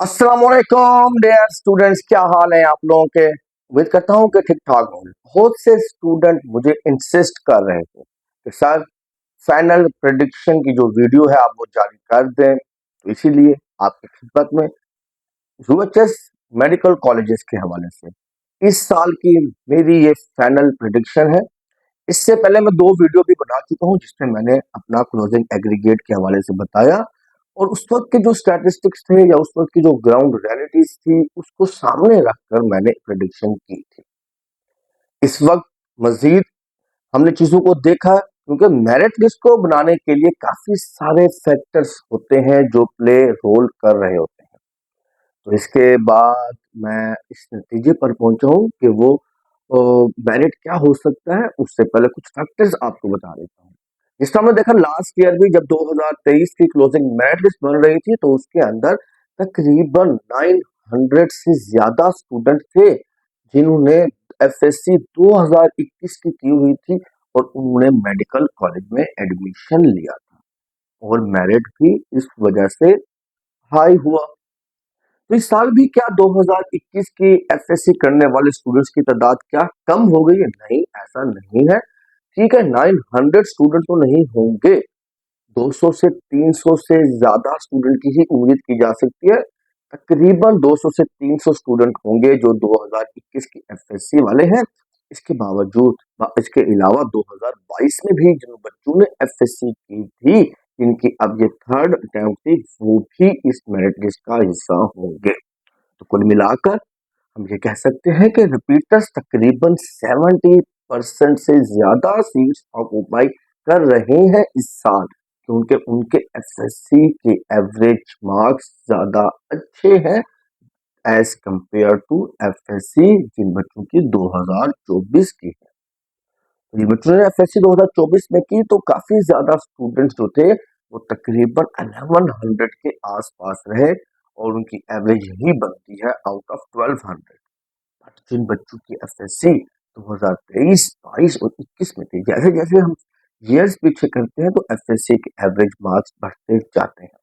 अस्सलाम वालेकुम dear students, क्या हाल है आप लोगों के। उम्मीद करता हूँ कि ठीक ठाक होंगे। बहुत से स्टूडेंट मुझे इंसिस्ट कर रहे थे कि सर फाइनल प्रेडिक्शन की जो वीडियो है आप वो जारी कर दें, तो इसीलिए आपकी खिदमत में यूएचएस मेडिकल कॉलेजेस के हवाले से इस साल की मेरी ये फाइनल प्रेडिक्शन है। इससे पहले मैं 2 वीडियो भी बना चुका हूँ जिसमें मैंने अपना क्लोजिंग एग्रीगेट के हवाले से बताया, और उस वक्त के जो स्टैटिस्टिक्स थे या उस वक्त की जो ग्राउंड रियलिटीज थी उसको सामने रखकर मैंने प्रेडिक्शन की थी। इस वक्त मजीद हमने चीजों को देखा, क्योंकि मेरिट लिस्ट को बनाने के लिए काफी सारे फैक्टर्स होते हैं जो प्ले रोल कर रहे होते हैं। तो इसके बाद मैं इस नतीजे पर पहुंचा हूं कि वो मेरिट क्या हो सकता है। उससे पहले कुछ फैक्टर्स आपको बता देता हूँ। जिस तरह हमने देखा लास्ट ईयर भी, जब 2023 की क्लोजिंग मेरिट लिस्ट बन रही थी तो उसके अंदर तकरीबन 900 से ज्यादा स्टूडेंट थे जिन्होंने एफएससी 2021 की हुई थी और उन्होंने मेडिकल कॉलेज में एडमिशन लिया था, और मेरिट भी इस वजह से हाई हुआ। तो इस साल भी क्या 2021 की एफएससी करने वाले स्टूडेंट्स की तादाद क्या कम हो गई है? नहीं, ऐसा नहीं है। ठीक है, 900 स्टूडेंट तो नहीं होंगे, 200 से 300 से ज्यादा स्टूडेंट की ही उम्मीद की जा सकती है। तकरीबन 200 से 300 स्टूडेंट होंगे जो 2021 की एफएससी वाले हैं। इसके बावजूद इसके अलावा 2022 में भी जिन बच्चों ने एफएससी की थी, जिनकी अब ये थर्ड अटेम्प्ट थी, वो भी इस मेरिट लिस्ट का हिस्सा होंगे। तो कुल मिलाकर हम ये कह सकते हैं कि रिपीटर्स तकरीबन 70% से ज्यादा सीट्स ऑक्यूपाई कर रहे हैं इस साल, क्योंकि उनके एसएससी के एवरेज मार्क्स ज्यादा अच्छे हैं एज कंपेयर टू एफएससी जिन बच्चों की 2024 की है। जिन बच्चों ने एफएससी 2024 में की तो काफी ज्यादा स्टूडेंट्स जो थे वो तकरीबन 1100 के आसपास रहे, और उनकी एवरेज ही बनती है आउट ऑफ 1200। जिन बच्चों की एफएससी 2023, 22 और 21 में थी, जैसे जैसे हम ईयर्स पीछे करते हैं तो एफएससी के एवरेज मार्क्स बढ़ते जाते हैं।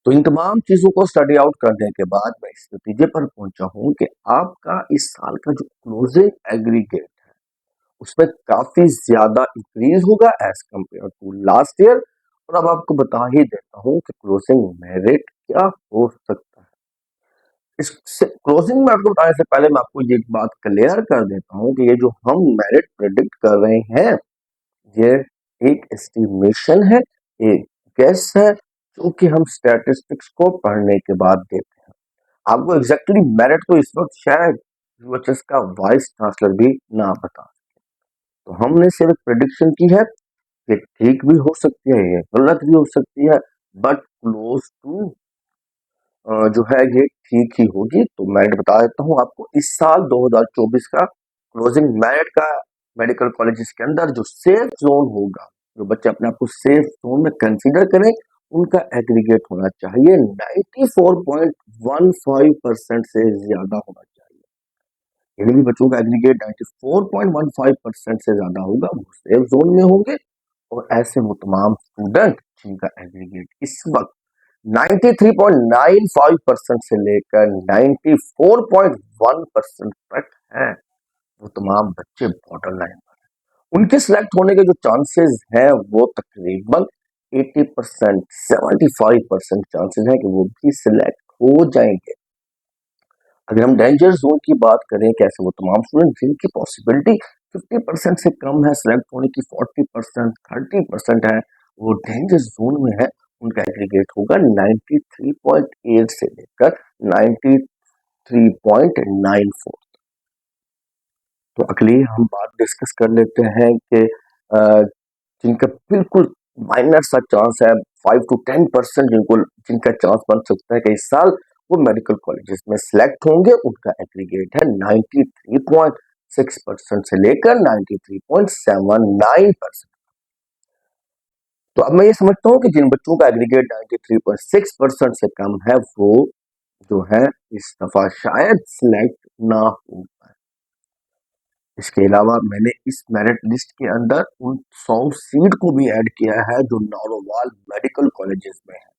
तो इन तमाम चीजों को स्टडी आउट करने के बाद मैं इस नतीजे पर पहुंचा हूं कि आपका इस साल का जो क्लोजिंग एग्रीगेट है उसमें काफी ज्यादा इंक्रीज होगा as compare to last year. और अब आपको बता ही देता हूं कि क्लोजिंग मेरिट क्या हो सकता है। इस क्लोजिंग में आपको बताने से पहले मैं आपको ये बात क्लियर कर देता हूँ कि ये जो हम मेरिट प्रेडिक्ट कर रहे हैं ये एक एस्टिमेशन है, एक गेस है, जो कि हम स्टैटिस्टिक्स को पढ़ने के बाद देते हैं। आपको एग्जैक्टली मेरिट तो इस वक्त शायद यूएचएस का वाइस चांसलर भी ना बता। तो हमने सिर्फ प्रेडिक्शन की है कि ठीक भी हो सकती है, ये गलत भी हो सकती है, बट क्लोज टू जो है ये ठीक ही होगी। तो मेरिट बता देता हूँ आपको। इस साल 2024 का क्लोजिंग मेरिट का मेडिकल कॉलेजेस के अंदर जो सेफ जोन होगा, जो बच्चे अपने आप को सेफ जोन में कंसीडर करें, उनका एग्रीगेट होना चाहिए 94.15% से ज्यादा होना चाहिए। यदि भी बच्चों का एग्रीगेट 94.15% से ज्यादा होगा वो सेफ जोन में होंगे, और ऐसे वो तमाम स्टूडेंट जिनका एग्रीगेट इस वक्त 93.95% से लेकर 94.1% तक है, वो तमाम बच्चे बॉर्डर लाइन पर हैं। उनके सिलेक्ट होने के जो चांसेस हैं वो तकरीबन 80%, 75% चांसेस हैं कि वो भी सिलेक्ट हो जाएंगे। अगर हम डेंजर जोन की बात करें, कैसे वो तमाम स्टूडेंट जिनकी पॉसिबिलिटी 50% से कम है सिलेक्ट होने की, 40%, 30% है, वो डेंजर जोन में है, उनका एग्रीगेट होगा 93.8 से लेकर 93.94। तो अगली हम बात डिस्कस कर लेते हैं कि जिनका बिल्कुल माइनर सा चांस है, 5 to 10% जिनका चांस बन सकता है कि इस साल वो मेडिकल कॉलेजेस में सिलेक्ट होंगे, उनका एग्रीगेट है 93.6% से लेकर 93.79%। तो अब मैं ये समझता हूँ कि जिन बच्चों का एग्रीगेट 93.6% से कम है वो जो है इस दफा शायद सिलेक्ट ना हो पाए। इसके अलावा मैंने इस मेरिट लिस्ट के अंदर उन 100 सीट को भी ऐड किया है जो नौरोवाल मेडिकल कॉलेजेस में है।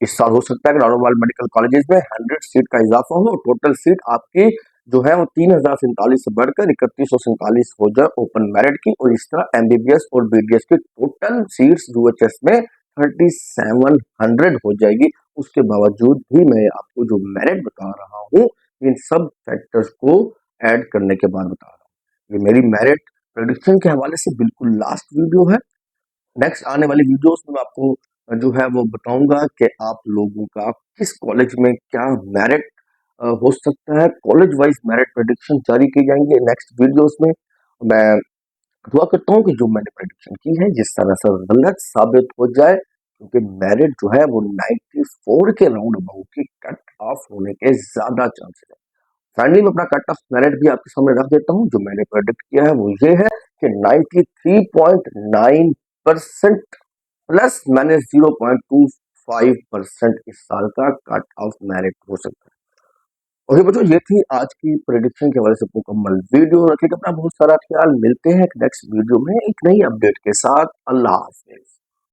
इस साल हो सकता है कि नारोवाल मेडिकल कॉलेजेस में 100 सीट का इजाफा हो, टोटल सीट आपकी जो है वो 3047 से बढ़कर 3147 हो जाए ओपन मेरिट की, और इस तरह एमबीबीएस और बीडीएस की टोटल सीट्स यूएचएस में 3700 हो जाएगी। उसके बावजूद भी मैं आपको जो मेरिट बता रहा हूँ इन सब फैक्टर्स को ऐड करने के बाद बता रहा हूँ। ये मेरी मेरिट प्रेडिक्शन के हवाले से बिल्कुल लास्ट वीडियो है। नेक्स्ट आने वाली वीडियोस में मैं आपको जो है वो बताऊंगा कि आप लोगों का किस कॉलेज में क्या मेरिट हो सकता है। कॉलेज वाइज मेरिट प्रेडिक्शन जारी की जाएंगे नेक्स्ट वीडियोस में। मैं दुआ करता हूँ कि जो मैंने प्रेडिक्शन की है जिस तरह से गलत साबित हो जाए, क्योंकि मेरिट जो है वो 94 के राउंड अबाउट की कट ऑफ होने के ज्यादा चांसेस है। फाइनली मैं अपना कट ऑफ मेरिट भी आपके सामने रख देता हूँ। जो मैंने प्रेडिक्ट किया है वो ये है कि 93.9% प्लस माइनस 0.25% इस साल का कट ऑफ मेरिट हो सकता है। ओके बच्चों, ये थी आज की प्रेडिक्शन के हवाले से मुकम्मल वीडियो। रखिएगा अपना बहुत सारा ख्याल। मिलते हैं नेक्स्ट वीडियो में एक नई अपडेट के साथ। अल्लाह हाफिज।